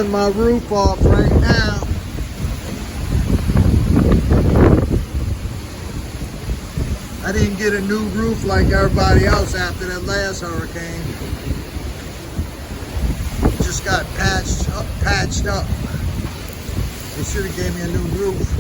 taking my roof off right now. I didn't get a new roof like everybody else after that last hurricane. Just got patched up. They should have gave me a new roof.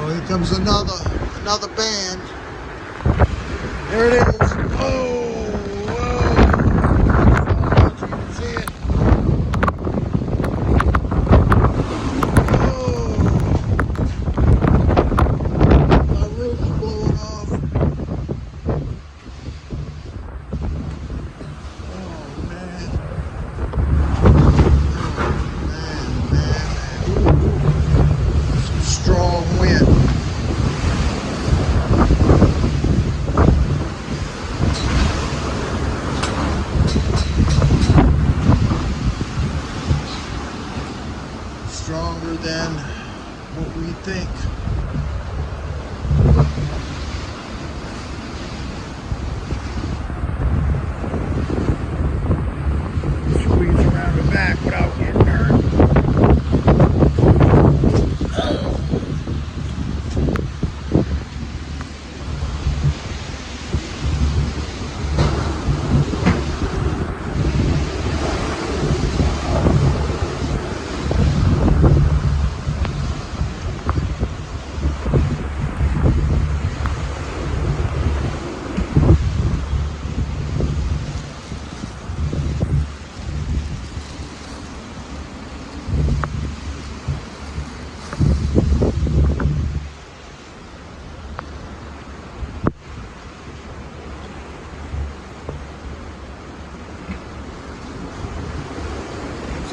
Here comes another band. There it is. Oh, whoa. You can see it. Oh. My roof's blowing off. Oh, man. Man. Some strong wind. Stronger than what we think. Squeeze around the back without getting hurt.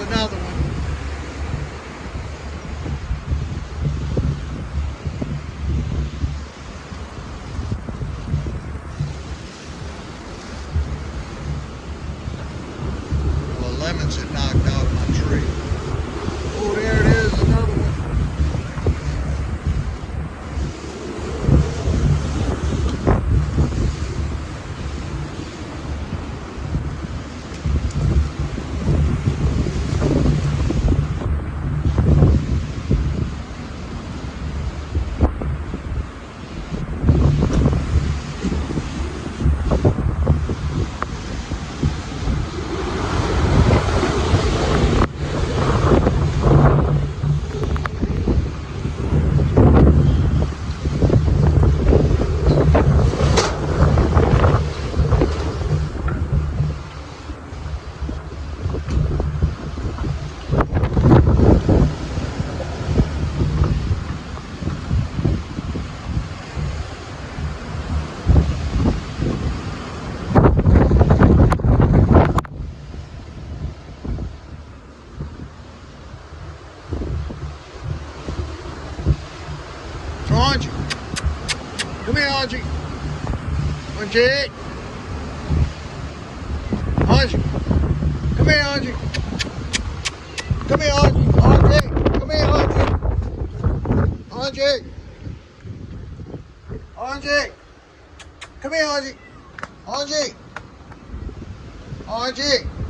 Another one. Well, lemons had knocked out my tree. Oh, there it is, another one. Angie. Come here, Angie. Angie. Angie. Come here, Angie. Come here, Angie. Angie. Come here, Angie. Angie. Angie. Come here, Angie. Angie. RG.